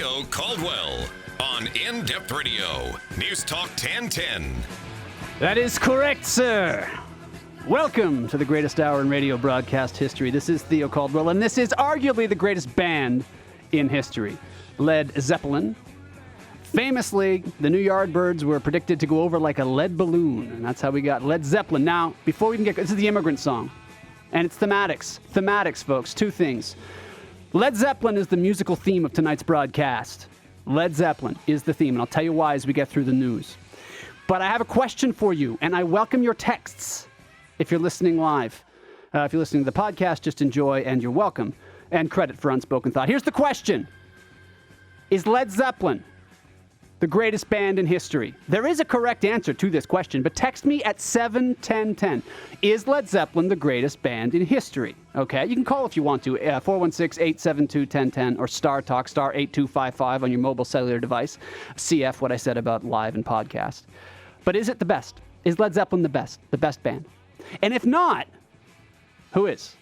Theo Caldwell on In-Depth Radio, News Talk 1010. That is correct, sir. Welcome to the greatest hour in radio broadcast history. This is Theo Caldwell, and this is arguably the greatest band in history. Led Zeppelin. Famously, the new Yardbirds were predicted to go over like a lead balloon, and that's how we got Led Zeppelin. Now, before we can get... This is the immigrant song, and it's thematics. Thematics, folks. Two things. Led Zeppelin is the musical theme of tonight's broadcast. Led Zeppelin is the theme, and I'll tell you why as we get through the news. But I have a question for you, and I welcome your texts if you're listening live. If you're listening to the podcast, just enjoy, and you're welcome. And credit for unspoken thought. Here's the question. Is Led Zeppelin the greatest band in history? There is a correct answer to this question, but text me at 71010. Is Led Zeppelin the greatest band in history? Okay, you can call if you want to, 416-872-1010 or Star Talk, star 8255 on your mobile cellular device. CF, what I said about live and podcast. But is it the best? Is Led Zeppelin the best band? And if not, who is?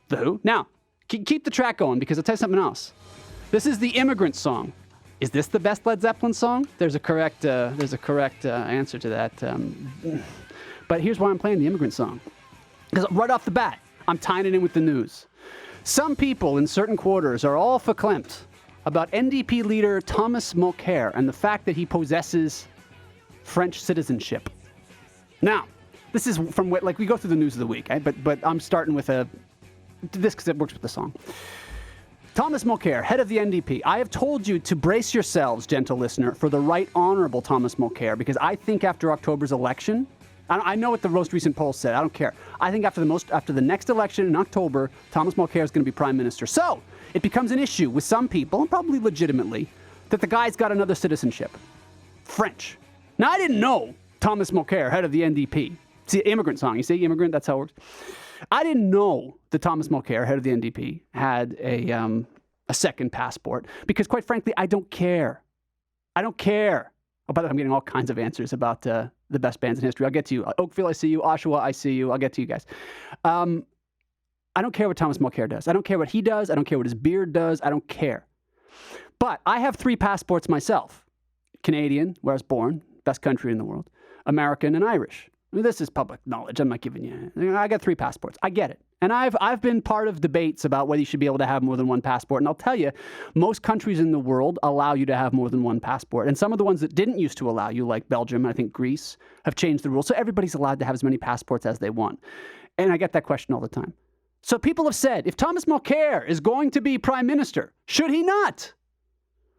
The Who? Now, keep the track going because I'll tell you something else. This is the immigrant song. Is this the best Led Zeppelin song? There's a correct answer to that. But here's why I'm playing the immigrant song. Because right off the bat, I'm tying it in with the news. Some people in certain quarters are all verklempt about NDP leader Thomas Mulcair and the fact that he possesses French citizenship. Now, this is from what, like, we go through the news of the week, right? But I'm starting with this because it works with the song. Thomas Mulcair, head of the NDP. I have told you to brace yourselves, gentle listener, for the Right Honorable Thomas Mulcair, because I think after October's election, I know what the most recent poll said. I don't care. I think after the next election in October, Thomas Mulcair is going to be prime minister. So it becomes an issue with some people, and probably legitimately, that the guy's got another citizenship, French. Now I didn't know Thomas Mulcair, head of the NDP. See, immigrant song. You see, immigrant. That's how it works. I didn't know that Thomas Mulcair, head of the NDP, had a second passport because, quite frankly, I don't care. I don't care. Oh, by the way, I'm getting all kinds of answers about the best bands in history. I'll get to you. Oakville, I see you. Oshawa, I see you. I'll get to you guys. I don't care what Thomas Mulcair does. I don't care what he does. I don't care what his beard does. I don't care. But I have 3 passports myself. Canadian, where I was born, best country in the world. American and Irish. This is public knowledge. I'm not giving you. I got 3 passports. I get it. And I've been part of debates about whether you should be able to have more than one passport. And I'll tell you, most countries in the world allow you to have more than one passport. And some of the ones that didn't used to allow you, like Belgium, I think Greece, have changed the rules. So everybody's allowed to have as many passports as they want. And I get that question all the time. So people have said, if Thomas Mulcair is going to be prime minister, should he not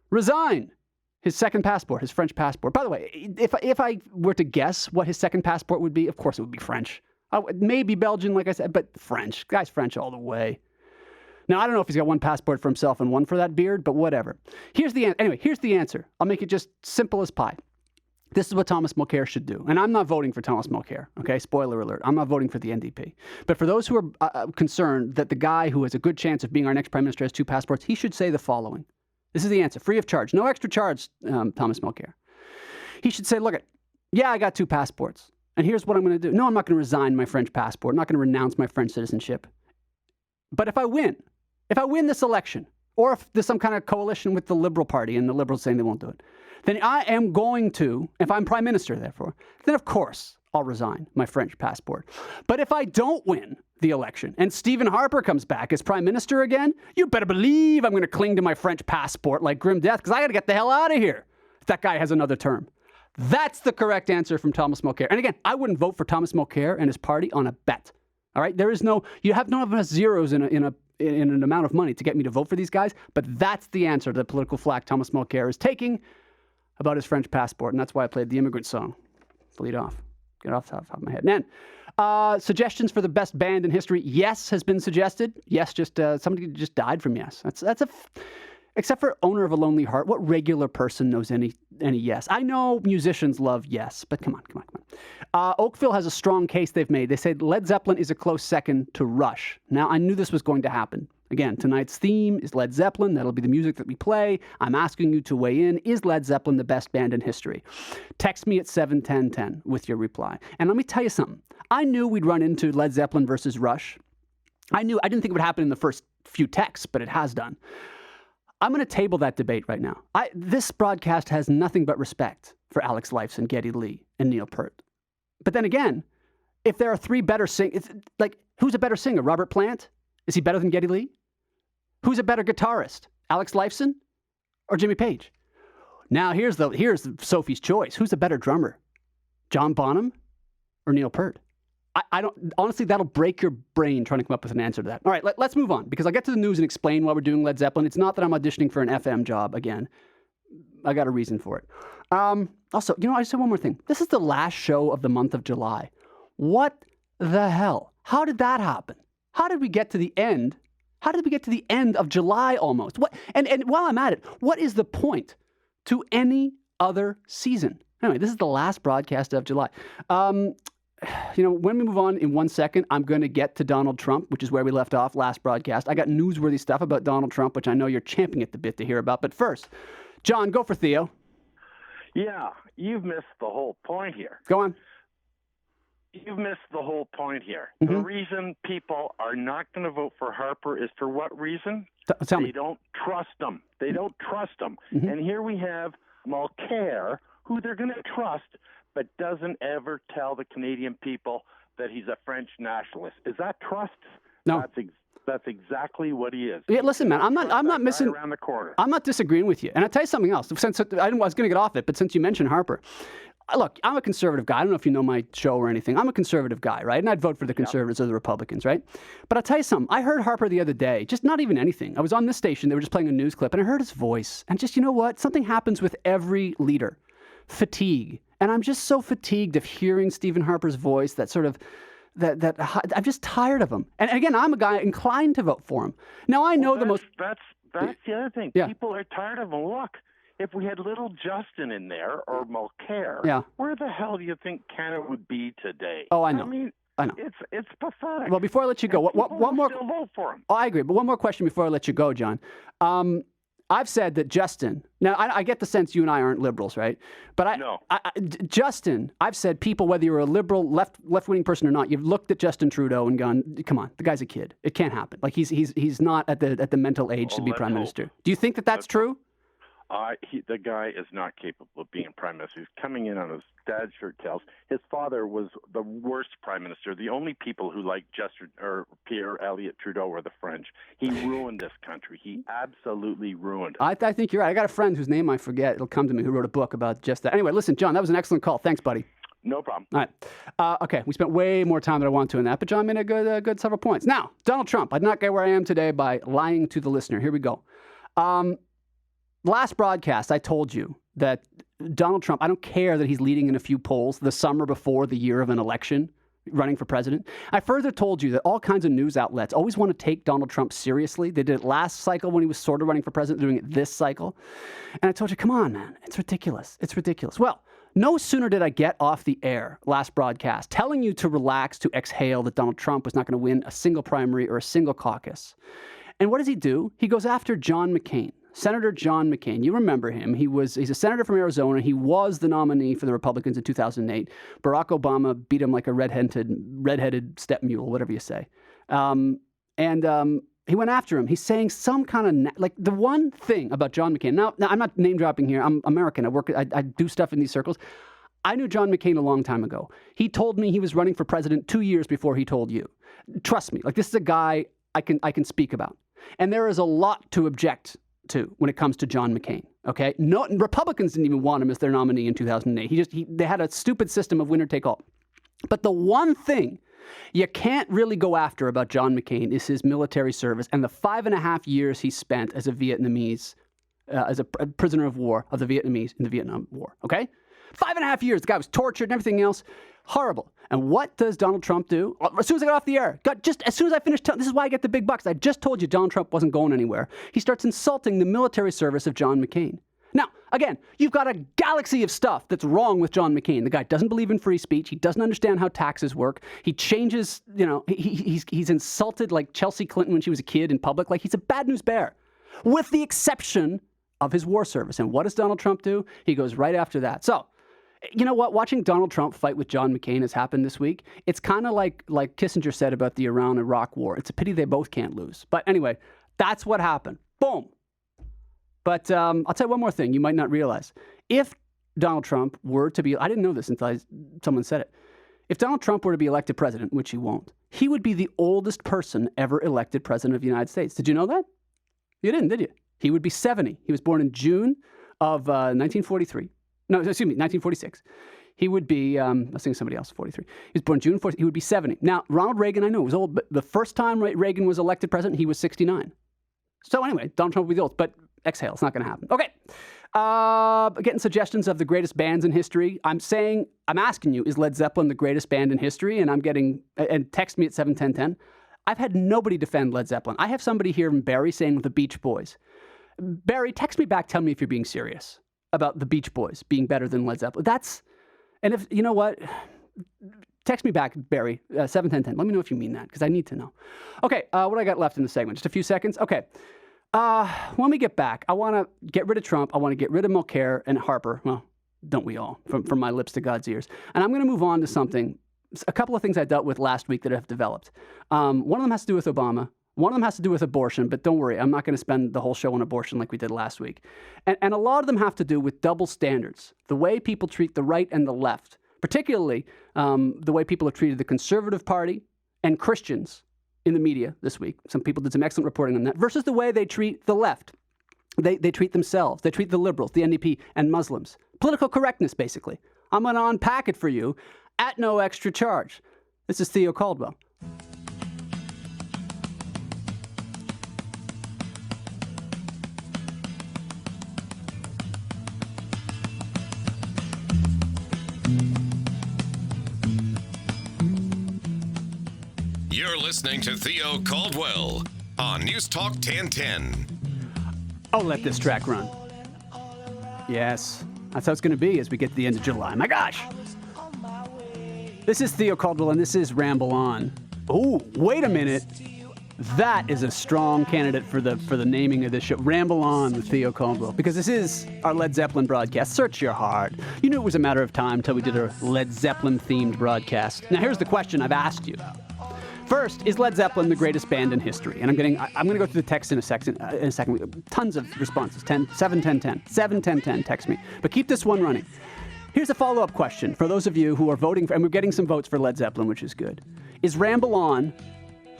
resign his second passport, his French passport? By the way, if I were to guess what his second passport would be, of course it would be French. Maybe Belgian, like I said, but French. Guy's French all the way. Now, I don't know if he's got one passport for himself and one for that beard, but whatever. Here's the answer. I'll make it just simple as pie. This is what Thomas Mulcair should do. And I'm not voting for Thomas Mulcair, okay? Spoiler alert. I'm not voting for the NDP. But for those who are concerned that the guy who has a good chance of being our next prime minister has 2 passports, he should say the following. This is the answer. Free of charge. No extra charge, Thomas Mulcair. He should say, look, I got 2 passports. And here's what I'm going to do. No, I'm not going to resign my French passport. I'm not going to renounce my French citizenship. But if I win this election, or if there's some kind of coalition with the Liberal Party and the Liberals saying they won't do it, then I am going to, if I'm prime minister, therefore, then of course I'll resign my French passport. But if I don't win the election and Stephen Harper comes back as prime minister again, you better believe I'm going to cling to my French passport like grim death because I got to get the hell out of here if that guy has another term. That's the correct answer from Thomas Mulcair. And again, I wouldn't vote for Thomas Mulcair and his party on a bet. All right? You have no enough zeros in an amount of money to get me to vote for these guys, but that's the answer to the political flack Thomas Mulcair is taking about his French passport, and that's why I played the immigrant song. Lead off. Get off the top of my head. And then, suggestions for the best band in history. Yes has been suggested. Yes, somebody just died from Yes. Except for Owner of a Lonely Heart, what regular person knows any Yes? I know musicians love Yes, but come on. Oakville has a strong case they've made. They said Led Zeppelin is a close second to Rush. Now, I knew this was going to happen. Again, tonight's theme is Led Zeppelin. That'll be the music that we play. I'm asking you to weigh in. Is Led Zeppelin the best band in history? Text me at 71010 with your reply. And let me tell you something. I knew we'd run into Led Zeppelin versus Rush. I didn't think it would happen in the first few texts, but it has done. I'm going to table that debate right now. This broadcast has nothing but respect for Alex Lifeson, Geddy Lee, and Neil Peart. But then again, if there are three better singers, like, who's a better singer? Robert Plant? Is he better than Geddy Lee? Who's a better guitarist? Alex Lifeson or Jimmy Page? Now, here's Sophie's choice. Who's a better drummer? John Bonham or Neil Peart? I don't, honestly, that'll break your brain trying to come up with an answer to that. All right, let's move on, because I'll get to the news and explain why we're doing Led Zeppelin. It's not that I'm auditioning for an FM job again. I got a reason for it. Also, I just said one more thing. This is the last show of the month of July. What the hell? How did that happen? How did we get to the end? How did we get to the end of July almost? What? And while I'm at it, what is the point to any other season? Anyway, this is the last broadcast of July. When we move on in 1 second, I'm going to get to Donald Trump, which is where we left off last broadcast. I got newsworthy stuff about Donald Trump, which I know you're champing at the bit to hear about. But first, John, go for Theo. Yeah, you've missed the whole point here. Go on. You've missed the whole point here. Mm-hmm. The reason people are not going to vote for Harper is for what reason? Tell me. They don't trust him. They don't trust him. Mm-hmm. And here we have Mulcair, who they're going to trust, but doesn't ever tell the Canadian people that he's a French nationalist. Is that trust? No. That's exactly what he is. Yeah, listen, man, I'm not missing. Around the corner. I'm not disagreeing with you. And I'll tell you something else. Since I was going to get off it, but since you mentioned Harper, look, I'm a conservative guy. I don't know if you know my show or anything. I'm a conservative guy, right? And I'd vote for the conservatives or the Republicans, right? But I'll tell you something. I heard Harper the other day, just not even anything. I was on this station. They were just playing a news clip, and I heard his voice. And just, you know what? Something happens with every leader. Fatigue. And I'm just so fatigued of hearing Stephen Harper's voice, that sort of, that I'm just tired of him. And again, I'm a guy inclined to vote for him. Now, I know That's the other thing. Yeah. People are tired of him. Look, if we had little Justin in there or Mulcair, where the hell do you think Canada would be today? Oh, I know. I know. It's pathetic. Well, before I let you go, one more. Still vote for him. Oh, I agree. But one more question before I let you go, John. I've said that Justin. Now, I get the sense you and I aren't liberals, right? But No. Justin, I've said people, whether you're a liberal, left-wing person or not, you've looked at Justin Trudeau and gone, "Come on, the guy's a kid. It can't happen. Like he's not at the mental age to be prime minister." Do you think that that's true? The guy is not capable of being prime minister. He's coming in on his dad's shirt tails. His father was the worst prime minister. The only people who liked Pierre Elliott Trudeau were the French. He ruined this country. He absolutely ruined it. I think you're right. I got a friend whose name I forget. It'll come to me, who wrote a book about just that. Anyway, listen, John, that was an excellent call. Thanks, buddy. No problem. All right. Okay, we spent way more time than I wanted to in that, but John made a good several points. Now, Donald Trump. I did not get where I am today by lying to the listener. Here we go. Last broadcast, I told you that Donald Trump, I don't care that he's leading in a few polls the summer before the year of an election, running for president. I further told you that all kinds of news outlets always want to take Donald Trump seriously. They did it last cycle when he was sort of running for president, doing it this cycle. And I told you, come on, man, it's ridiculous. It's ridiculous. Well, no sooner did I get off the air last broadcast telling you to relax, to exhale, that Donald Trump was not going to win a single primary or a single caucus. And what does he do? He goes after John McCain. Senator John McCain. You remember him. He's a senator from Arizona. He was the nominee for the Republicans in 2008. Barack Obama beat him like a redheaded step mule, whatever you say. He went after him. He's saying some kind of, like, the one thing about John McCain. Now I'm not name dropping here. I'm American. I do stuff in these circles. I knew John McCain a long time ago. He told me he was running for president 2 years before he told you. Trust me. Like, this is a guy I can speak about. And there is a lot to object to when it comes to John McCain. Okay, no, Republicans didn't even want him as their nominee in 2008. They had a stupid system of winner take all. But the one thing you can't really go after about John McCain is his military service and the 5.5 years he spent as a Vietnamese, as a prisoner of war of the Vietnamese in the Vietnam War. Okay, 5.5 years. The guy was tortured and everything else. Horrible. And what does Donald Trump do? As soon as I got off the air, as soon as I finished, this is why I get the big bucks. I just told you Donald Trump wasn't going anywhere. He starts insulting the military service of John McCain. Now, again, you've got a galaxy of stuff that's wrong with John McCain. The guy doesn't believe in free speech. He doesn't understand how taxes work. He changes, he's insulted like Chelsea Clinton when she was a kid in public. Like, he's a bad news bear, with the exception of his war service. And what does Donald Trump do? He goes right after that. So, you know what? Watching Donald Trump fight with John McCain has happened this week. It's kind of like Kissinger said about the Iran-Iraq war. It's a pity they both can't lose. But anyway, that's what happened. Boom. But I'll tell you one more thing you might not realize. If Donald Trump were to be, I didn't know this until someone said it. If Donald Trump were to be elected president, which he won't, he would be the oldest person ever elected president of the United States. Did you know that? You didn't, did you? He would be 70. He was born in June of 1943. No, excuse me, 1946. He would be, I was thinking somebody else, 43. He was born June 4th. He would be 70. Now, Ronald Reagan, I know, was old, but the first time Reagan was elected president, he was 69. So anyway, Donald Trump will be the oldest, but exhale, it's not going to happen. Okay. Getting suggestions of the greatest bands in history. I'm asking you, is Led Zeppelin the greatest band in history? And and text me at 71010. I've had nobody defend Led Zeppelin. I have somebody here in Barry saying the Beach Boys. Barry, text me back. Tell me if you're being serious about the Beach Boys being better than Led Zeppelin. And if, you know what? Text me back, Barry, 71010. Let me know if you mean that, because I need to know. Okay, what do I got left in the segment? Just a few seconds? Okay. When we get back, I want to get rid of Trump. I want to get rid of Mulcair and Harper. Well, don't we all? From my lips to God's ears. And I'm going to move on to a couple of things I dealt with last week that have developed. One of them has to do with Obama. One of them has to do with abortion, but don't worry, I'm not going to spend the whole show on abortion like we did last week. And a lot of them have to do with double standards, the way people treat the right and the left, particularly the way people have treated the Conservative Party and Christians in the media this week. Some people did some excellent reporting on that, versus the way they treat the left. They treat themselves. They treat the liberals, the NDP, and Muslims. Political correctness, basically. I'm going to unpack it for you at no extra charge. This is Theo Caldwell. You're listening to Theo Caldwell on News Talk 1010. I'll let this track run. Yes, that's how it's going to be as we get to the end of July. My gosh. This is Theo Caldwell, and this is Ramble On. Oh, wait a minute. That is a strong candidate for the naming of this show. Ramble On with Theo Caldwell, because this is our Led Zeppelin broadcast. Search your heart. You knew it was a matter of time until we did a Led Zeppelin-themed broadcast. Now, here's the question I've asked you. First, is Led Zeppelin the greatest band in history? And I'm going to go through the text in a second. Tons of responses. 71010. Text me. But keep this one running. Here's a follow-up question for those of you who are voting for, and we're getting some votes for Led Zeppelin, which is good. Is Ramble On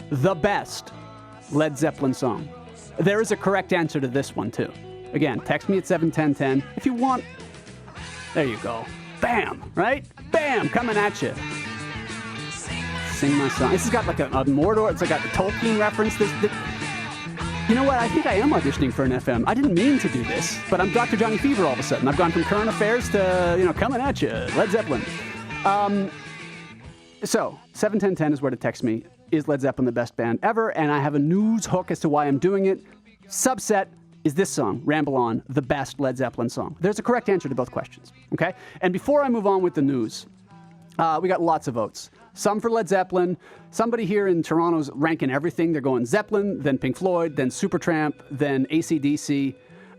the best Led Zeppelin song? There is a correct answer to this one, too. Again, text me at 71010 if you want. There you go. Bam, right? Bam, coming at you. Sing my song. This has got like a Mordor. It's like a Tolkien reference. You know what? I think I am auditioning for an FM. I didn't mean to do this, but I'm Dr. Johnny Fever all of a sudden. I've gone from current affairs to, coming at you, Led Zeppelin. So 71010 is where to text me. Is Led Zeppelin the best band ever? And I have a news hook as to why I'm doing it. Subset is this song, Ramble On, the best Led Zeppelin song. There's a correct answer to both questions, okay? And before I move on with the news, we got lots of votes. Some for Led Zeppelin. Somebody here in Toronto's ranking everything. They're going Zeppelin, then Pink Floyd, then Supertramp, then AC/DC.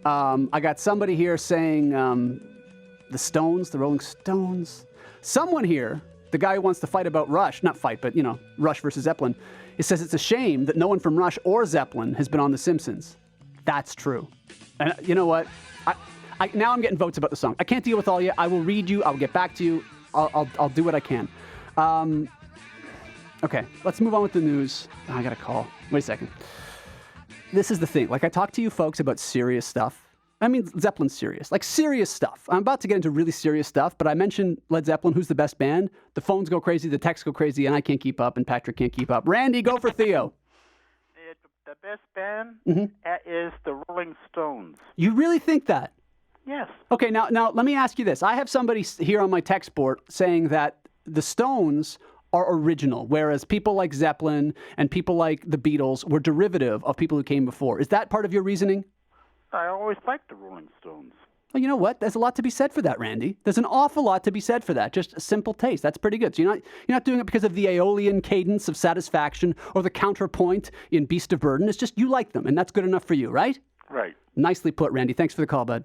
I got somebody here saying the Stones, the Rolling Stones. Someone here, the guy who wants to fight about Rush, not fight, but, Rush versus Zeppelin, he says it's a shame that no one from Rush or Zeppelin has been on The Simpsons. That's true. And you know what? Now I'm getting votes about the song. I can't deal with all you. I will read you. I'll get back to you. I'll do what I can. Okay, let's move on with the news. I got a call. Wait a second. This is the thing. Like, I talk to you folks about serious stuff. I mean, Zeppelin's serious. Like, serious stuff. I'm about to get into really serious stuff, but I mentioned Led Zeppelin, who's the best band. The phones go crazy, the texts go crazy, and I can't keep up, and Patrick can't keep up. Randy, go for Theo. The best band is the Rolling Stones. You really think that? Yes. Okay, now let me ask you this. I have somebody here on my text board saying that the Stones are original, whereas people like Zeppelin and people like the Beatles were derivative of people who came before. Is that part of your reasoning? I always liked the Rolling Stones. Well, you know what? There's a lot to be said for that, Randy. There's an awful lot to be said for that. Just a simple taste. That's pretty good. So you're not doing it because of the Aeolian cadence of Satisfaction or the counterpoint in Beast of Burden. It's just you like them, and that's good enough for you, right? Right. Nicely put, Randy. Thanks for the call, bud.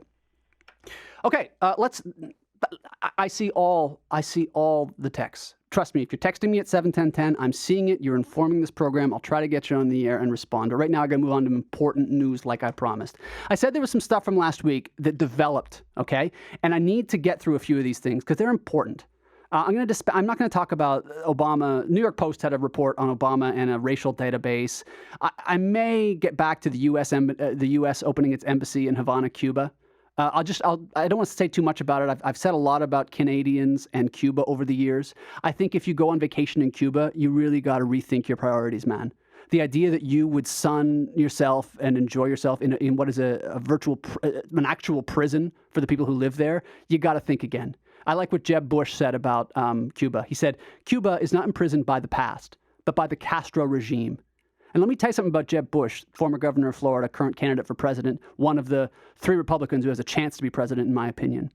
Okay, let's I see all the texts. Trust me, if you're texting me at 71010, I'm seeing it. You're informing this program. I'll try to get you on the air and respond. But right now, I got to move on to important news like I promised. I said there was some stuff from last week that developed, okay? And I need to get through a few of these things because they're important. I'm not going to talk about Obama. New York Post had a report on Obama and a racial database. I may get back to the U.S. opening its embassy in Havana, Cuba. I don't want to say too much about it. I've said a lot about Canadians and Cuba over the years. I think if you go on vacation in Cuba, you really got to rethink your priorities, man. The idea that you would sun yourself and enjoy yourself in what is an actual prison for the people who live there, you got to think again. I like what Jeb Bush said about Cuba. He said, Cuba is not imprisoned by the past, but by the Castro regime. And let me tell you something about Jeb Bush, former governor of Florida, current candidate for president, one of the 3 Republicans who has a chance to be president, in my opinion.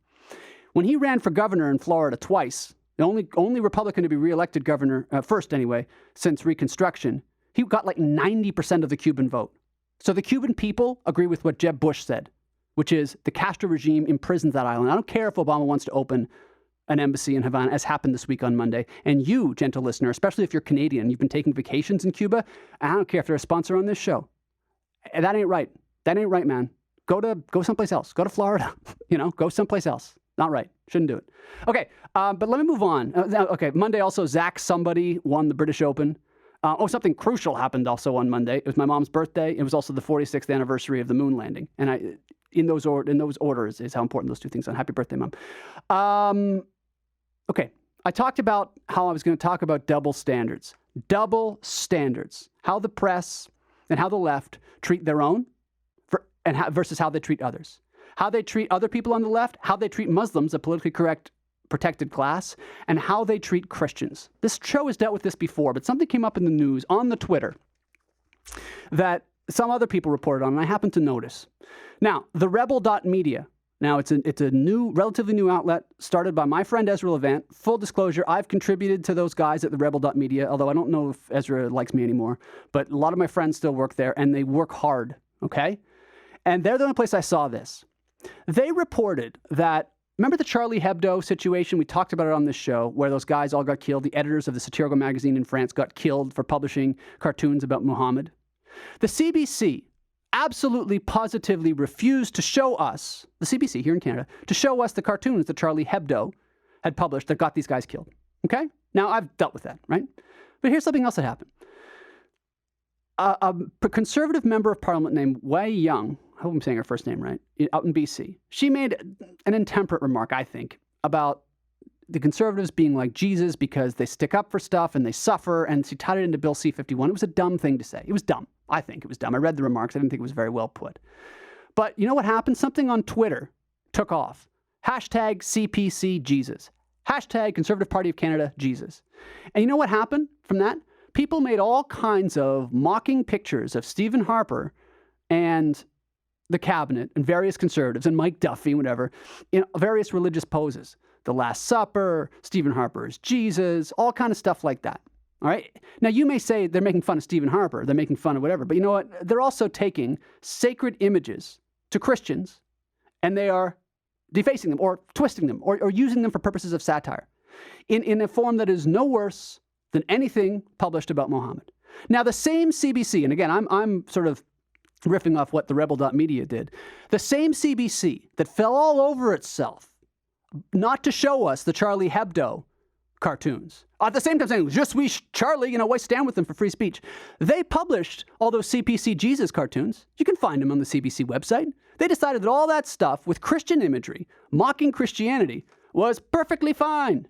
When he ran for governor in Florida twice, the only Republican to be reelected governor, first anyway, since Reconstruction, he got like 90% of the Cuban vote. So the Cuban people agree with what Jeb Bush said, which is the Castro regime imprisons that island. I don't care if Obama wants to open an embassy in Havana, as happened this week on Monday. And you, gentle listener, especially if you're Canadian, you've been taking vacations in Cuba, I don't care if they're a sponsor on this show. That ain't right. That ain't right, man. Go someplace else. Go to Florida. Go someplace else. Not right. Shouldn't do it. Okay, but let me move on. Okay, Monday also, Zach Somebody won the British Open. Something crucial happened also on Monday. It was my mom's birthday. It was also the 46th anniversary of the moon landing. And in those orders is how important those two things are. Happy birthday, Mom. Okay, I talked about how I was going to talk about double standards. Double standards. How the press and how the left treat their own versus how they treat others. How they treat other people on the left, how they treat Muslims, a politically correct protected class, and how they treat Christians. This show has dealt with this before, but something came up in the news on the Twitter that some other people reported on, and I happened to notice. Now, TheRebel.media. Now, it's a relatively new outlet started by my friend Ezra Levant. Full disclosure, I've contributed to those guys at TheRebel.media, although I don't know if Ezra likes me anymore. But a lot of my friends still work there, and they work hard, okay? And they're the only place I saw this. They reported that, remember the Charlie Hebdo situation? We talked about it on this show, where those guys all got killed. The editors of the satirical magazine in France got killed for publishing cartoons about Muhammad. The CBC absolutely, positively refused to show us, the CBC here in Canada, to show us the cartoons that Charlie Hebdo had published that got these guys killed. Okay? Now, I've dealt with that, right? But here's something else that happened. A conservative member of parliament named Wei Young, I hope I'm saying her first name right, out in BC, she made an intemperate remark, I think, about the conservatives being like Jesus because they stick up for stuff and they suffer, and she tied it into Bill C-51. It was a dumb thing to say. It was dumb. I think it was dumb. I read the remarks. I didn't think it was very well put. But you know what happened? Something on Twitter took off. Hashtag CPC Jesus. Hashtag Conservative Party of Canada Jesus. And you know what happened from that? People made all kinds of mocking pictures of Stephen Harper and the cabinet and various conservatives and Mike Duffy and whatever in various religious poses. The Last Supper, Stephen Harper is Jesus, all kind of stuff like that. All right. Now, you may say they're making fun of Stephen Harper. They're making fun of whatever. But you know what? They're also taking sacred images to Christians, and they are defacing them or twisting them or using them for purposes of satire in a form that is no worse than anything published about Muhammad. Now, the same CBC, and again, I'm sort of riffing off what TheRebel.media did, the same CBC that fell all over itself not to show us the Charlie Hebdo cartoons. At the same time saying, Je suis Charlie, why stand with them for free speech? They published all those CPC Jesus cartoons. You can find them on the CBC website. They decided that all that stuff with Christian imagery, mocking Christianity, was perfectly fine.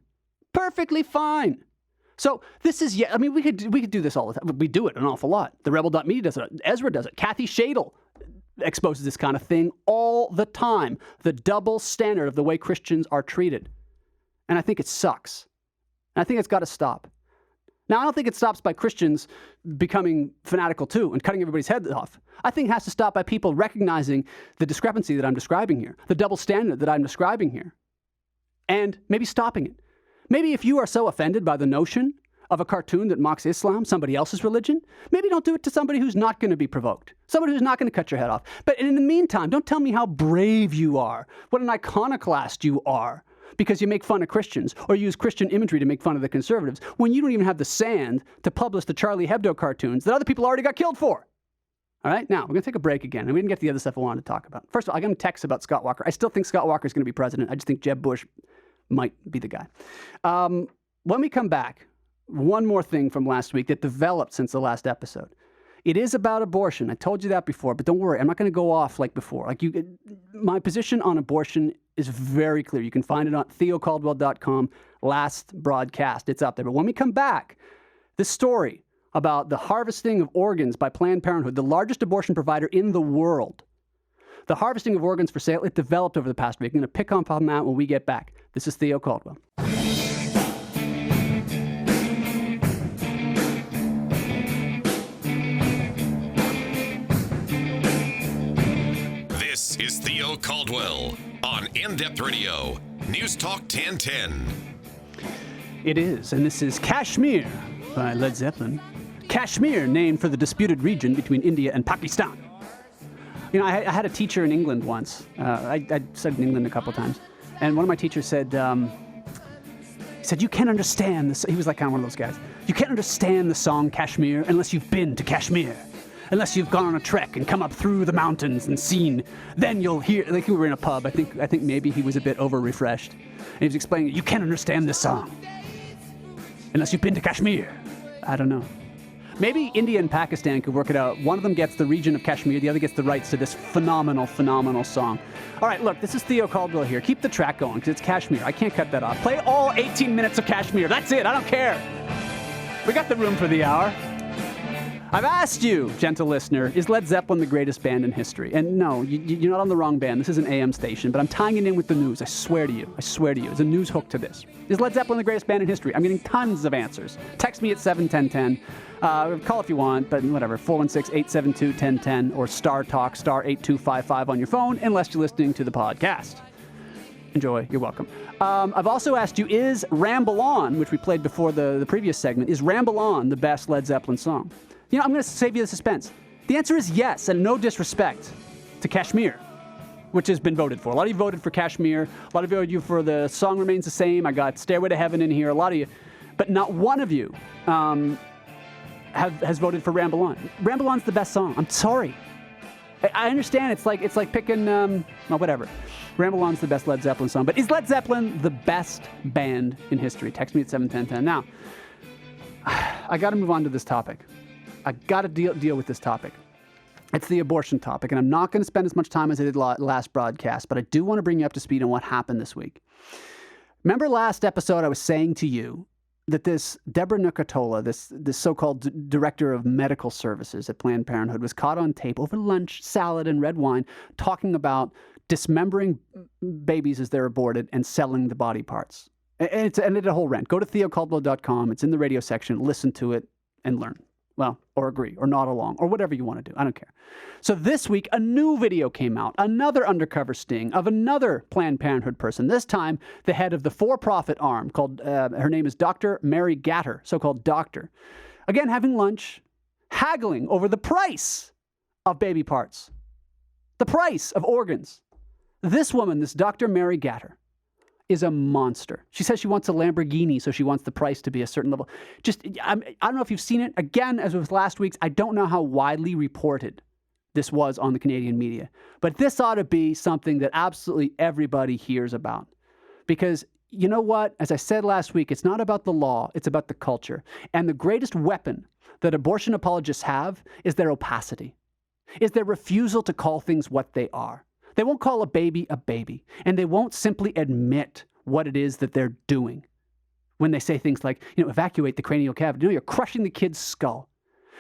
Perfectly fine. So this is, we could do this all the time. We do it an awful lot. The Rebel.media does it. Ezra does it. Kathy Shadle exposes this kind of thing all the time. The double standard of the way Christians are treated. And I think it sucks. And I think it's got to stop. Now, I don't think it stops by Christians becoming fanatical too and cutting everybody's heads off. I think it has to stop by people recognizing the discrepancy that I'm describing here, the double standard that I'm describing here, and maybe stopping it. Maybe if you are so offended by the notion of a cartoon that mocks Islam, somebody else's religion, maybe don't do it to somebody who's not going to be provoked, somebody who's not going to cut your head off. But in the meantime, don't tell me how brave you are, what an iconoclast you are, because you make fun of Christians or use Christian imagery to make fun of the conservatives when you don't even have the sand to publish the Charlie Hebdo cartoons that other people already got killed for. All right, now we're going to take a break again, and we didn't get to the other stuff I wanted to talk about. First of all, I got a text about Scott Walker. I still think Scott Walker is going to be president. I just think Jeb Bush might be the guy. When we come back, one more thing from last week that developed since the last episode. It is about abortion. I told you that before, but don't worry. I'm not going to go off like before. My position on abortion is very clear. You can find it on TheoCaldwell.com. Last broadcast. It's up there. But when we come back, this story about the harvesting of organs by Planned Parenthood, the largest abortion provider in the world. The harvesting of organs for sale, it developed over the past week. I'm going to pick up on that when we get back. This is Theo Caldwell. This is Theo Caldwell on In-Depth Radio, News Talk 1010. It is, and this is Kashmir by Led Zeppelin. Kashmir, named for the disputed region between India and Pakistan. You know, I had a teacher in England once. I studied in England a couple times. And one of my teachers said, you can't understand this. He was like kind of one of those guys. You can't understand the song Kashmir unless you've been to Kashmir. Unless you've gone on a trek and come up through the mountains and seen, then you'll hear, like we were in a pub. I think maybe he was a bit over-refreshed. And he was explaining, you can't understand this song unless you've been to Kashmir. I don't know. Maybe India and Pakistan could work it out. One of them gets the region of Kashmir, the other gets the rights to this phenomenal, phenomenal song. All right, look, this is Theo Caldwell here. Keep the track going, because it's Kashmir. I can't cut that off. Play all 18 minutes of Kashmir. That's it. I don't care. We got the room for the hour. I've asked you, gentle listener, is Led Zeppelin the greatest band in history? And no, you're not on the wrong band. This is an AM station, but I'm tying it in with the news. I swear to you. I swear to you. There's a news hook to this. Is Led Zeppelin the greatest band in history? I'm getting tons of answers. Text me at 71010. Call if you want, but whatever, 416-872-1010 or Star Talk, star 8255 on your phone, unless you're listening to the podcast. Enjoy. You're welcome. I've also asked you, is Ramble On, which we played before the previous segment, is Ramble On the best Led Zeppelin song? You know, I'm going to save you the suspense. The answer is yes, and no disrespect to Kashmir, which has been voted for. A lot of you voted for Kashmir. A lot of you voted for The Song Remains the Same. I got Stairway to Heaven in here. A lot of you. But not one of you has voted for Ramble On. Ramble On's the best song. I'm sorry. I understand it's like picking, well, whatever. Ramble On's the best Led Zeppelin song. But is Led Zeppelin the best band in history? Text me at 71010. Now, I got to move on to this topic. I got to deal with this topic. It's the abortion topic, and I'm not going to spend as much time as I did last broadcast, but I do want to bring you up to speed on what happened this week. Remember last episode I was saying to you that this Deborah Nucatola, this so-called director of medical services at Planned Parenthood, was caught on tape over lunch, salad, and red wine talking about dismembering babies as they're aborted and selling the body parts. And it's a whole rant. Go to TheoCaldwell.com. It's in the radio section. Listen to it and learn. Well, or agree, or nod along, or whatever you want to do. I don't care. So this week, a new video came out, another undercover sting of another Planned Parenthood person, this time the head of the for-profit arm, called, her name is Dr. Mary Gatter, so-called doctor. Again, having lunch, haggling over the price of baby parts, the price of organs. This woman, this Dr. Mary Gatter, is a monster. She says she wants a Lamborghini, so she wants the price to be a certain level. I don't know if you've seen it. Again, as with last week's, I don't know how widely reported this was on the Canadian media. But this ought to be something that absolutely everybody hears about. Because you know what? As I said last week, it's not about the law, it's about the culture. And the greatest weapon that abortion apologists have is their opacity, is their refusal to call things what they are. They won't call a baby, and they won't simply admit what it is that they're doing when they say things like, evacuate the cranial cavity. No, you're crushing the kid's skull.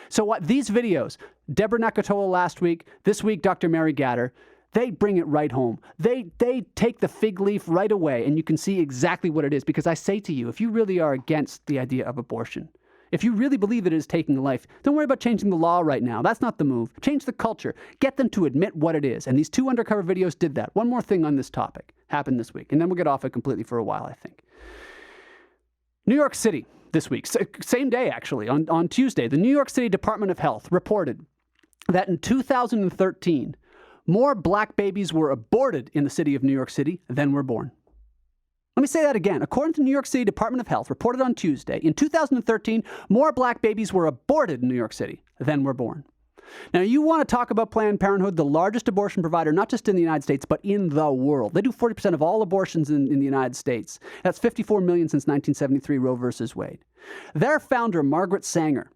So what these videos, Deborah Nakatola last week, this week Dr. Mary Gatter, they bring it right home. They take the fig leaf right away, and you can see exactly what it is. Because I say to you, if you really are against the idea of abortion, if you really believe that it is taking life, don't worry about changing the law right now. That's not the move. Change the culture. Get them to admit what it is. And these two undercover videos did that. One more thing on this topic happened this week, and then we'll get off it completely for a while, I think. New York City this week, same day actually, on Tuesday, the New York City Department of Health reported that in 2013, more black babies were aborted in the city of New York City than were born. Let me say that again. According to New York City Department of Health, reported on Tuesday, in 2013, more black babies were aborted in New York City than were born. Now, you want to talk about Planned Parenthood, the largest abortion provider, not just in the United States, but in the world. They do 40% of all abortions in the United States. That's 54 million since 1973, Roe versus Wade. Their founder, Margaret Sanger,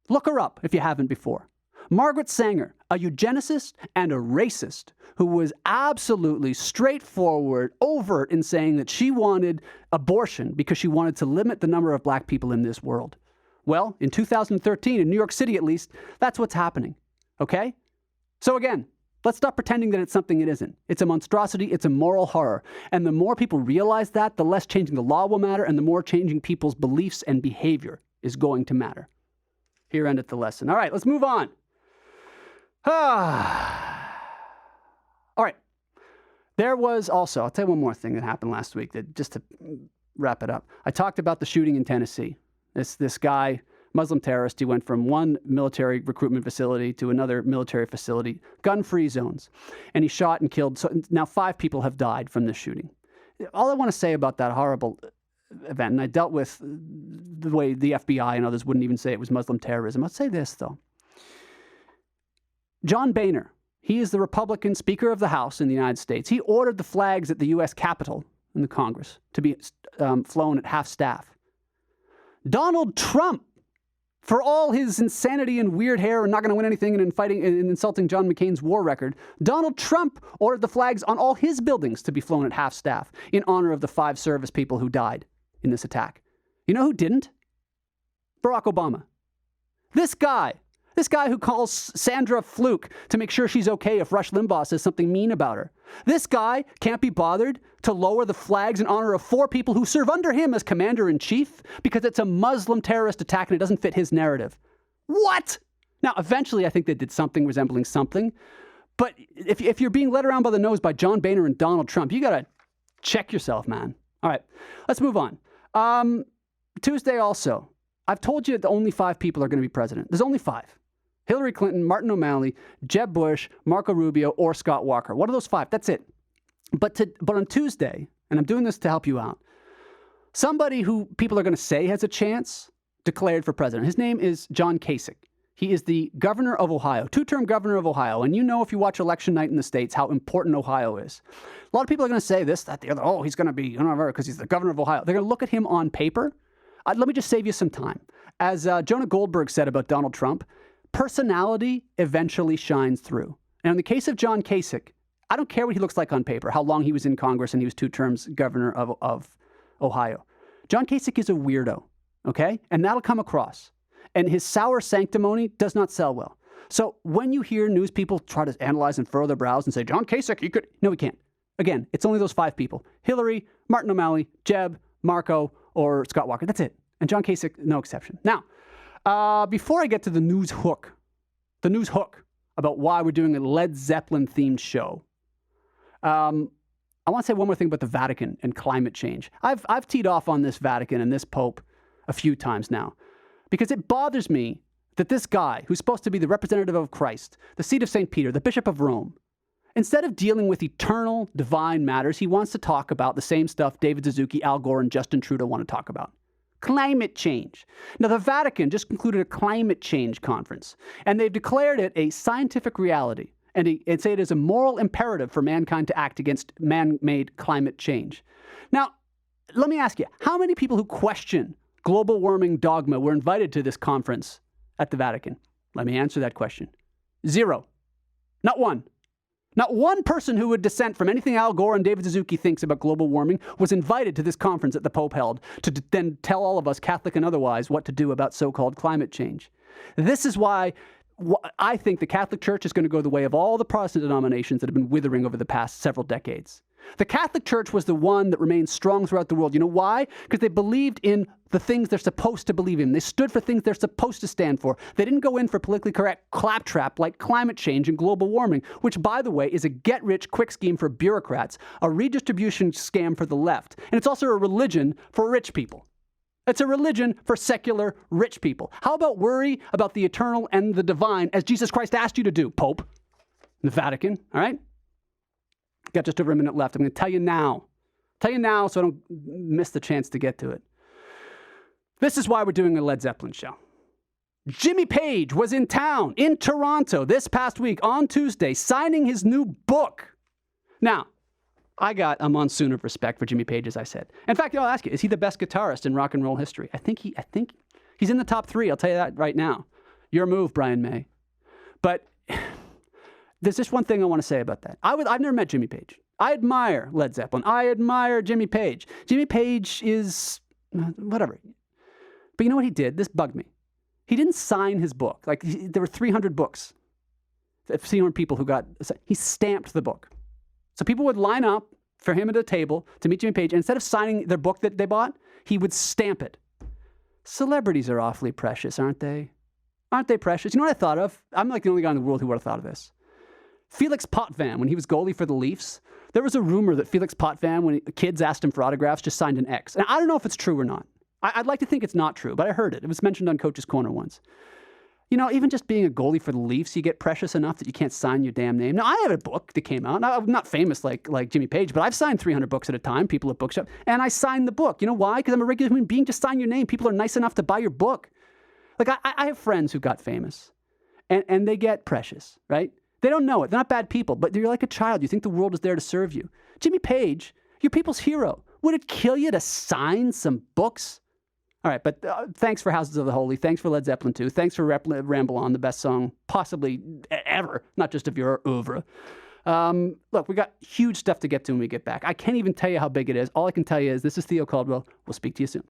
look her up if you haven't before. Margaret Sanger, a eugenicist and a racist who was absolutely straightforward, overt in saying that she wanted abortion because she wanted to limit the number of black people in this world. Well, in 2013, in New York City at least, that's what's happening. Okay? So again, let's stop pretending that it's something it isn't. It's a monstrosity. It's a moral horror. And the more people realize that, the less changing the law will matter, and the more changing people's beliefs and behavior is going to matter. Here endeth the lesson. All right, let's move on. All right. There was also, I'll tell you one more thing that happened last week, that just to wrap it up. I talked about the shooting in Tennessee. This guy, Muslim terrorist, he went from one military recruitment facility to another military facility, gun-free zones, and he shot and killed. So now 5 people have died from this shooting. All I want to say about that horrible event, and I dealt with the way the FBI and others wouldn't even say it was Muslim terrorism. I'll say this, though. John Boehner, he is the Republican Speaker of the House in the United States. He ordered the flags at the U.S. Capitol in the Congress to be flown at half-staff. Donald Trump, for all his insanity and weird hair and not going to win anything and fighting and insulting John McCain's war record, Donald Trump ordered the flags on all his buildings to be flown at half-staff in honor of the 5 service people who died in this attack. You know who didn't? Barack Obama. This guy who calls Sandra Fluke to make sure she's okay if Rush Limbaugh says something mean about her. This guy can't be bothered to lower the flags in honor of 4 people who serve under him as commander-in-chief because it's a Muslim terrorist attack and it doesn't fit his narrative. What? Now, eventually, I think they did something resembling something. But if you're being led around by the nose by John Boehner and Donald Trump, you got to check yourself, man. All right, let's move on. Tuesday also, I've told you that only 5 people are going to be president. There's only 5. Hillary Clinton, Martin O'Malley, Jeb Bush, Marco Rubio, or Scott Walker. One of those 5. That's it. But on Tuesday, and I'm doing this to help you out, somebody who people are going to say has a chance declared for president. His name is John Kasich. He is the governor of Ohio, 2-term governor of Ohio. And you know, if you watch election night in the States, how important Ohio is. A lot of people are going to say this, that, the other. Oh, he's going to be, because he's the governor of Ohio. They're going to look at him on paper. Let me just save you some time. As Jonah Goldberg said about Donald Trump, personality eventually shines through. And in the case of John Kasich, I don't care what he looks like on paper, how long he was in Congress and he was 2 terms governor of Ohio. John Kasich is a weirdo, okay? And that'll come across. And his sour sanctimony does not sell well. So when you hear news people try to analyze and furrow their brows and say, John Kasich, he could... No, he can't. Again, it's only those 5 people. Hillary, Martin O'Malley, Jeb, Marco, or Scott Walker. That's it. And John Kasich, no exception. Now, before I get to the news hook about why we're doing a Led Zeppelin themed show, I want to say one more thing about the Vatican and climate change. I've teed off on this Vatican and this Pope a few times now because it bothers me that this guy, who's supposed to be the representative of Christ, the seat of St. Peter, the Bishop of Rome, instead of dealing with eternal divine matters, he wants to talk about the same stuff David Suzuki, Al Gore, and Justin Trudeau want to talk about. Climate change. Now, the Vatican just concluded a climate change conference, and they've declared it a scientific reality and say it is a moral imperative for mankind to act against man-made climate change. Now, let me ask you, how many people who question global warming dogma were invited to this conference at the Vatican? Let me answer that question. 0. Not 1. Not one person who would dissent from anything Al Gore and David Suzuki thinks about global warming was invited to this conference that the Pope held to then tell all of us, Catholic and otherwise, what to do about so-called climate change. This is why I think the Catholic Church is going to go the way of all the Protestant denominations that have been withering over the past several decades. The Catholic Church was the one that remained strong throughout the world. You know why? Because they believed in the things they're supposed to believe in. They stood for things they're supposed to stand for. They didn't go in for politically correct claptrap like climate change and global warming, which, by the way, is a get-rich-quick scheme for bureaucrats, a redistribution scam for the left, and it's also a religion for rich people. It's a religion for secular rich people. How about worry about the eternal and the divine as Jesus Christ asked you to do, Pope? The Vatican, all right? Got just over a minute left. I'm going to tell you now Tell you now so I don't miss the chance to get to it. This is why we're doing a Led Zeppelin show. Jimmy Page was in town, in Toronto, this past week on Tuesday, signing his new book. Now, I got a monsoon of respect for Jimmy Page, as I said. In fact, I'll ask you, is he the best guitarist in rock and roll history? I think he's in the top 3. I'll tell you that right now. Your move, Brian May. But there's just one thing I want to say about that. I've never met Jimmy Page. I admire Led Zeppelin. I admire Jimmy Page. Jimmy Page is whatever. But you know what he did? This bugged me. He didn't sign his book. Like, there were 300 books. 300 people who got... He stamped the book. So people would line up for him at a table to meet Jimmy Page. And instead of signing their book that they bought, he would stamp it. Celebrities are awfully precious, aren't they? Aren't they precious? You know what I thought of? I'm like the only guy in the world who would have thought of this. Felix Potvin, when he was goalie for the Leafs, there was a rumor that Felix Potvin, when kids asked him for autographs, just signed an X. And I don't know if it's true or not. I'd like to think it's not true, but I heard it. It was mentioned on Coach's Corner once. You know, even just being a goalie for the Leafs, you get precious enough that you can't sign your damn name. Now, I have a book that came out. Now, I'm not famous like Jimmy Page, but I've signed 300 books at a time, people at bookshop, and I signed the book. You know why? Because I'm a regular human being. Just sign your name. People are nice enough to buy your book. Like, I have friends who got famous, and they get precious, right? They don't know it. They're not bad people, but you're like a child. You think the world is there to serve you. Jimmy Page, you're people's hero. Would it kill you to sign some books? All right, but thanks for Houses of the Holy. Thanks for Led Zeppelin 2. Thanks for Ramble On, the best song possibly ever, not just of your oeuvre. Look, we got huge stuff to get to when we get back. I can't even tell you how big it is. All I can tell you is this is Theo Caldwell. We'll speak to you soon.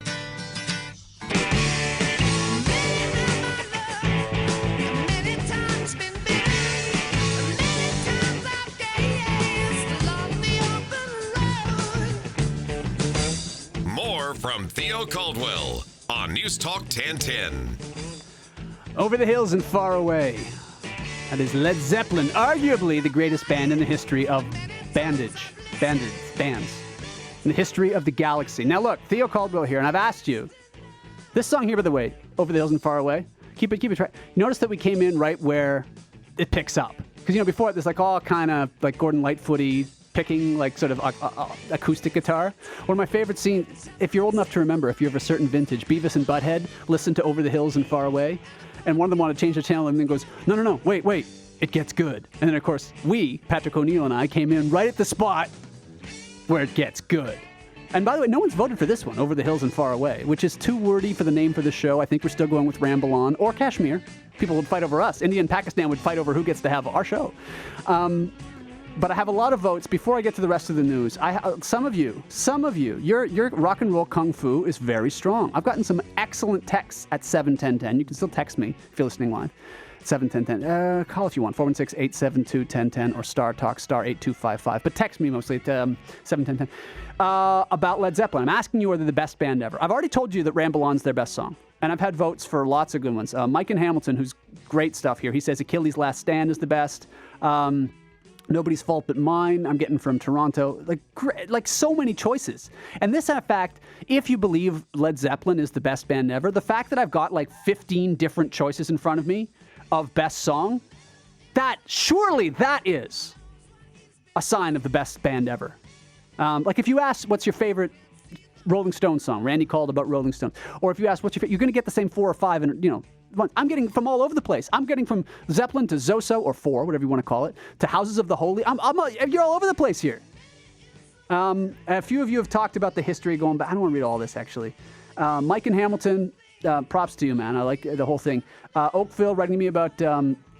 From Theo Caldwell on News Talk 1010. Over the hills and far away. That is Led Zeppelin, arguably the greatest band in the history of bands, in the history of the galaxy. Now look, Theo Caldwell here, and I've asked you, this song here, by the way, Over the Hills and Far Away, keep it right. Notice that we came in right where it picks up. Because, you know, before there's like all kind of like Gordon Lightfoot-y picking like sort of acoustic guitar. One of my favorite scenes, if you're old enough to remember, if you're of a certain vintage, Beavis and Butthead listen to Over the Hills and Far Away, and one of them want to change the channel and then goes, no, wait, it gets good. And then of course, Patrick O'Neill and I, came in right at the spot where it gets good. And by the way, no one's voted for this one, Over the Hills and Far Away, which is too wordy for the name for the show. I think we're still going with Ramble On or Kashmir. People would fight over us. India and Pakistan would fight over who gets to have our show. But I have a lot of votes. Before I get to the rest of the news, some of you, your rock and roll kung fu is very strong. I've gotten some excellent texts at 71010. You can still text me if you're listening live. 71010. Call if you want. 416-872-1010 or Star Talk, star 8255. But text me mostly at 71010 about Led Zeppelin. I'm asking you, are they the best band ever? I've already told you that Ramble On's their best song. And I've had votes for lots of good ones. Mike in Hamilton, who's great stuff here, he says Achilles' Last Stand is the best. Nobody's Fault But Mine, I'm getting from Toronto. Like so many choices. And this, in fact, if you believe Led Zeppelin is the best band ever, the fact that I've got like 15 different choices in front of me of best song, surely that is a sign of the best band ever. Like if you ask, what's your favorite Rolling Stones song? Randy called about Rolling Stones. Or if you ask, what's your favorite, you're going to get the same 4 or 5, and, you know, I'm getting from all over the place. I'm getting from Zeppelin to Zoso, or 4, whatever you want to call it, to Houses of the Holy. You're all over the place here. A few of you have talked about the history going back. I don't want to read all this, actually. Mike in Hamilton, props to you, man. I like the whole thing. Oakville writing to me about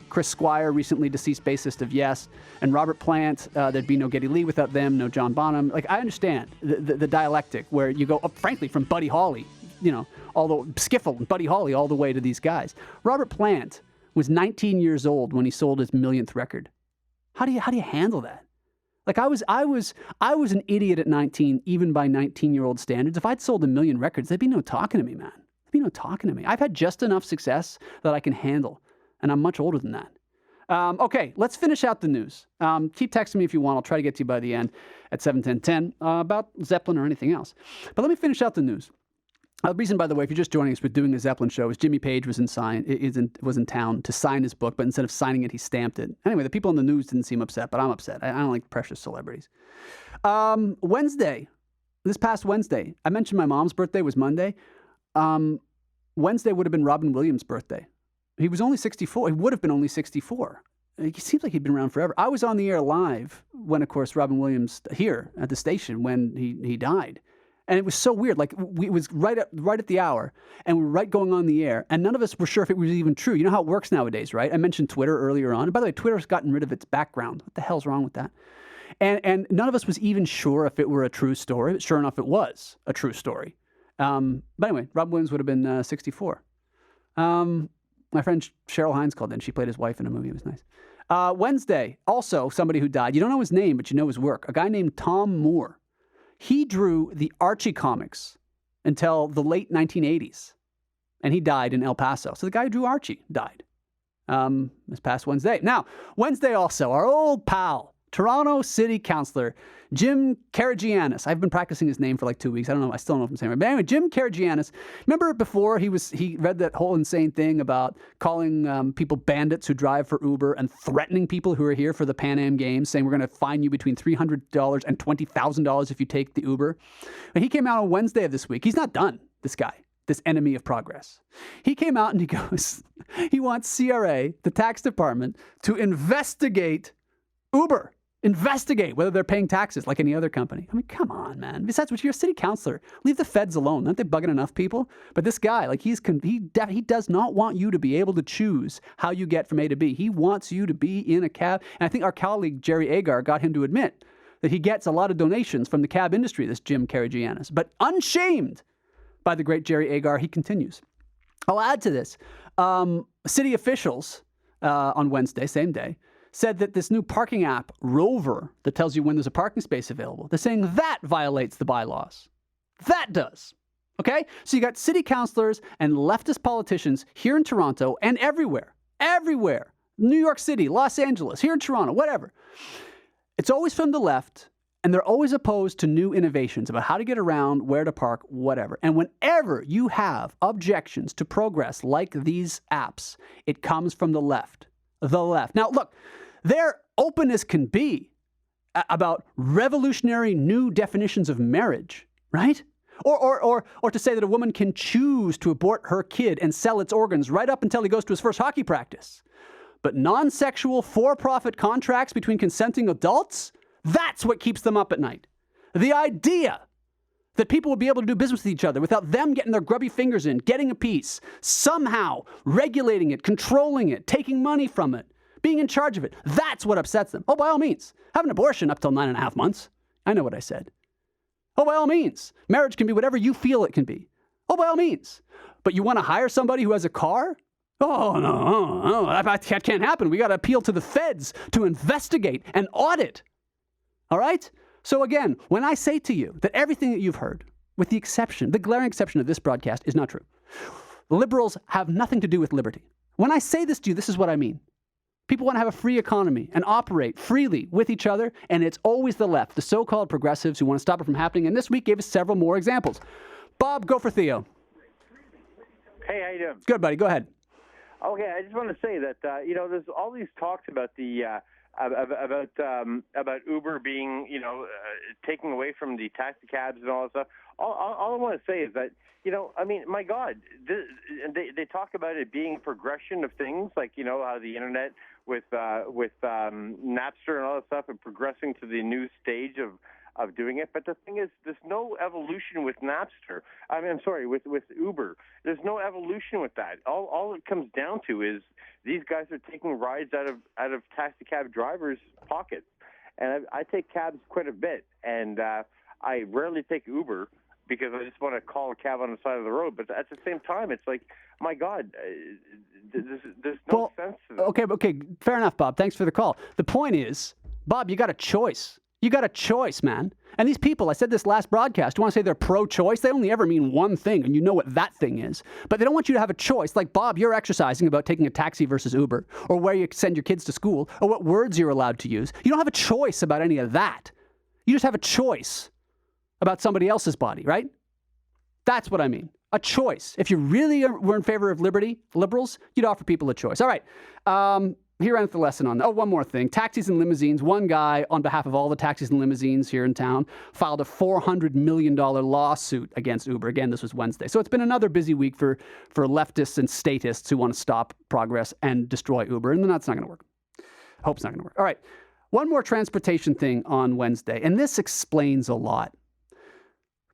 Chris Squire, recently deceased bassist of Yes, and Robert Plant. There'd be no Geddy Lee without them, no John Bonham. Like, I understand the dialectic where you go, frankly, from Buddy Holly, you know, Skiffle and Buddy Holly all the way to these guys. Robert Plant was 19 years old when he sold his millionth record. How do you handle that? Like, I was an idiot at 19, even by 19-year-old standards. If I'd sold 1 million records, there'd be no talking to me, man. There'd be no talking to me. I've had just enough success that I can handle, and I'm much older than that. Okay, let's finish out the news. Keep texting me if you want. I'll try to get to you by the end at 71010 about Zeppelin or anything else. But let me finish out the news. The reason, by the way, if you're just joining us, we're doing the Zeppelin show, is Jimmy Page was in town to sign his book, but instead of signing it, he stamped it. Anyway, the people in the news didn't seem upset, but I'm upset. I don't like precious celebrities. Wednesday, this past Wednesday, I mentioned my mom's birthday was Monday. Wednesday would have been Robin Williams' birthday. He was only 64. He would have been only 64. He seems like he'd been around forever. I was on the air live when, of course, Robin Williams, here at the station when he died. And it was so weird. Like, it was right at the hour, and we were right going on the air, and none of us were sure if it was even true. You know how it works nowadays, right? I mentioned Twitter earlier on. And by the way, Twitter's gotten rid of its background. What the hell's wrong with that? And none of us was even sure if it were a true story. But sure enough, it was a true story. But anyway, Robin Williams would have been 64. My friend Cheryl Hines called in. She played his wife in a movie. It was nice. Wednesday, also somebody who died. You don't know his name, but you know his work. A guy named Tom Moore. He drew the Archie comics until the late 1980s, and he died in El Paso. So the guy who drew Archie died this past Wednesday. Now, Wednesday also, our old pal, Toronto City Councillor Jim Karagiannis. I've been practicing his name for like 2 weeks. I don't know. I still don't know if I'm saying it right. But anyway, Jim Karagiannis. Remember before he read that whole insane thing about calling people bandits who drive for Uber and threatening people who are here for the Pan Am Games, saying we're going to fine you between $300 and $20,000 if you take the Uber. And he came out on Wednesday of this week. He's not done, this guy, this enemy of progress. He came out and he goes, he wants CRA, the tax department, to investigate Uber. Investigate whether they're paying taxes like any other company. I mean, come on, man. Besides which, you're a city councilor. Leave the feds alone. Aren't they bugging enough people? But this guy, like, he does not want you to be able to choose how you get from A to B. He wants you to be in a cab. And I think our colleague Jerry Agar got him to admit that he gets a lot of donations from the cab industry, this Jim Karagiannis. But unshamed by the great Jerry Agar, he continues. I'll add to this. City officials on Wednesday, same day, said that this new parking app, Rover, that tells you when there's a parking space available, they're saying that violates the bylaws. That does. Okay? So you got city councilors and leftist politicians here in Toronto and everywhere. New York City, Los Angeles, here in Toronto, whatever. It's always from the left, and they're always opposed to new innovations about how to get around, where to park, whatever. And whenever you have objections to progress like these apps, it comes from the left. The left. Now, look, their openness can be about revolutionary new definitions of marriage, right? Or to say that a woman can choose to abort her kid and sell its organs right up until he goes to his first hockey practice. But non-sexual for-profit contracts between consenting adults, that's what keeps them up at night. The idea that people would be able to do business with each other without them getting their grubby fingers in, getting a piece, somehow regulating it, controlling it, taking money from it, being in charge of it. That's what upsets them. Oh, by all means, have an abortion up till 9.5 months. I know what I said. Oh, by all means, marriage can be whatever you feel it can be. Oh, by all means. But you want to hire somebody who has a car? Oh, no, that can't happen. We got to appeal to the feds to investigate and audit. All right? So again, when I say to you that everything that you've heard, with the exception, the glaring exception of this broadcast, is not true. Liberals have nothing to do with liberty. When I say this to you, this is what I mean. People want to have a free economy and operate freely with each other, and it's always the left, the so-called progressives who want to stop it from happening, and this week gave us several more examples. Bob, go for Theo. Hey, how you doing? Good, buddy. Go ahead. Okay, I just want to say that, there's all these talks about the about Uber being, taking away from the taxi cabs and all that stuff. All I want to say is that, my God, they talk about it being a progression of things, like, how the internet with Napster and all that stuff and progressing to the new stage of doing it. But the thing is, there's no evolution with Napster. With Uber. There's no evolution with that. All it comes down to is these guys are taking rides out of taxi cab drivers' pockets. And I take cabs quite a bit, and I rarely take Uber because I just want to call a cab on the side of the road. But at the same time, it's like, my God, there's no sense to this. Okay, fair enough, Bob. Thanks for the call. The point is, Bob, you got a choice. You got a choice, man. And these people, I said this last broadcast, you want to say they're pro-choice? They only ever mean one thing, and you know what that thing is. But they don't want you to have a choice. Like, Bob, you're exercising about taking a taxi versus Uber, or where you send your kids to school, or what words you're allowed to use. You don't have a choice about any of that. You just have a choice about somebody else's body, right? That's what I mean. A choice. If you really were in favor of liberty, liberals, you'd offer people a choice. All right. he ran the lesson on that. Oh, one more thing. Taxis and limousines. One guy, on behalf of all the taxis and limousines here in town, filed a $400 million lawsuit against Uber. Again, this was Wednesday. So it's been another busy week for leftists and statists who want to stop progress and destroy Uber. And then that's not going to work. Hope it's not going to work. All right. One more transportation thing on Wednesday. And this explains a lot.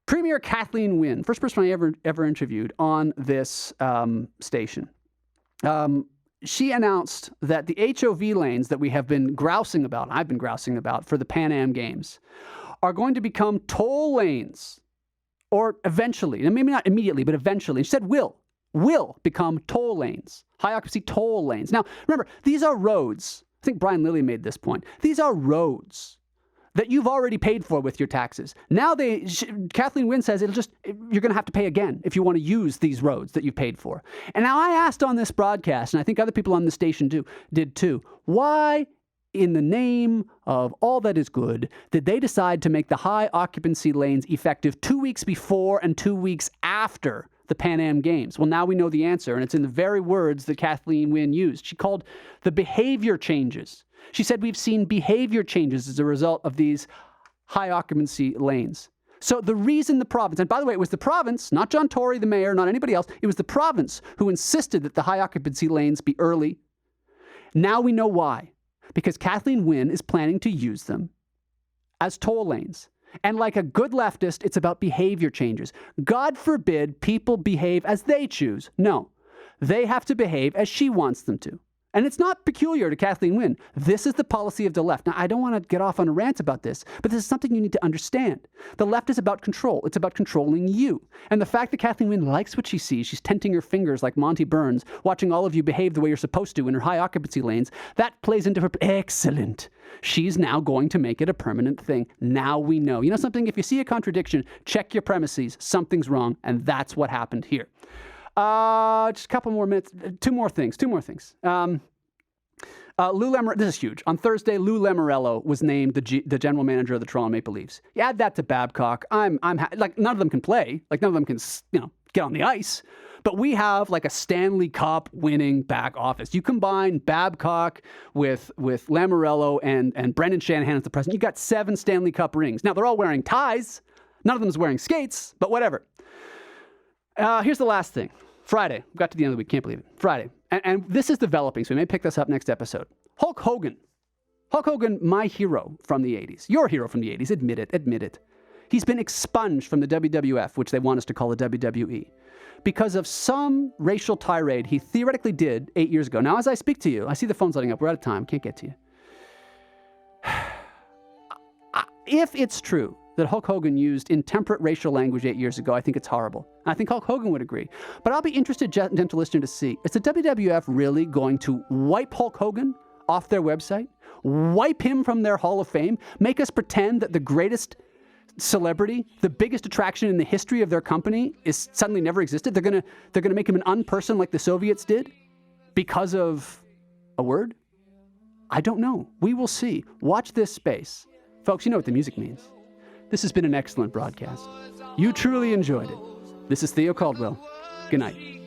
Premier Kathleen Wynne, first person I ever interviewed on this station, she announced that the HOV lanes that we have been grousing about, I've been grousing about for the Pan Am Games, are going to become toll lanes, or eventually, and maybe not immediately, but eventually. She said will become toll lanes, high occupancy toll lanes. Now, remember, these are roads. I think Brian Lilly made this point. These are roads that you've already paid for with your taxes. Now Kathleen Wynne says you're going to have to pay again if you want to use these roads that you've paid for. And now I asked on this broadcast, and I think other people on the station did too, why in the name of all that is good did they decide to make the high occupancy lanes effective 2 weeks before and 2 weeks after the Pan Am Games? Well, now we know the answer, and it's in the very words that Kathleen Wynne used. She called the behavior changes. She said we've seen behavior changes as a result of these high occupancy lanes. So the reason the province, and by the way, it was the province, not John Tory, the mayor, not anybody else, it was the province who insisted that the high occupancy lanes be early. Now we know why. Because Kathleen Wynne is planning to use them as toll lanes. And like a good leftist, it's about behavior changes. God forbid people behave as they choose. No, they have to behave as she wants them to. And it's not peculiar to Kathleen Wynne. This is the policy of the left. Now, I don't want to get off on a rant about this, but this is something you need to understand. The left is about control. It's about controlling you. And the fact that Kathleen Wynne likes what she sees, she's tenting her fingers like Monty Burns, watching all of you behave the way you're supposed to in her high occupancy lanes, that plays into her. Excellent. She's now going to make it a permanent thing. Now we know. You know something? If you see a contradiction, check your premises. Something's wrong. And that's what happened here. Just a couple more minutes. Two more things. Lou Lamorello, this is huge. On Thursday, Lou Lamorello was named the general manager of the Toronto Maple Leafs. You add that to Babcock. Like none of them can play. Like none of them can, get on the ice. But we have like a Stanley Cup winning back office. You combine Babcock with Lamorello and Brendan Shanahan as the president. You got 7 Stanley Cup rings. Now they're all wearing ties. None of them is wearing skates, but whatever. Here's the last thing. Friday. We got to the end of the week. Can't believe it. Friday. And this is developing, so we may pick this up next episode. Hulk Hogan. Hulk Hogan, my hero from the 80s. Your hero from the 80s. Admit it. He's been expunged from the WWF, which they want us to call the WWE, because of some racial tirade he theoretically did 8 years ago. Now, as I speak to you, I see the phone's lighting up. We're out of time. Can't get to you. If it's true that Hulk Hogan used intemperate racial language 8 years ago, I think it's horrible. I think Hulk Hogan would agree. But I'll be interested, gentle listener, to see, is the WWF really going to wipe Hulk Hogan off their website? Wipe him from their Hall of Fame? Make us pretend that the greatest celebrity, the biggest attraction in the history of their company is suddenly never existed? They're gonna make him an unperson like the Soviets did because of a word? I don't know. We will see. Watch this space. Folks, you know what the music means. This has been an excellent broadcast. You truly enjoyed it. This is Theo Caldwell. Good night.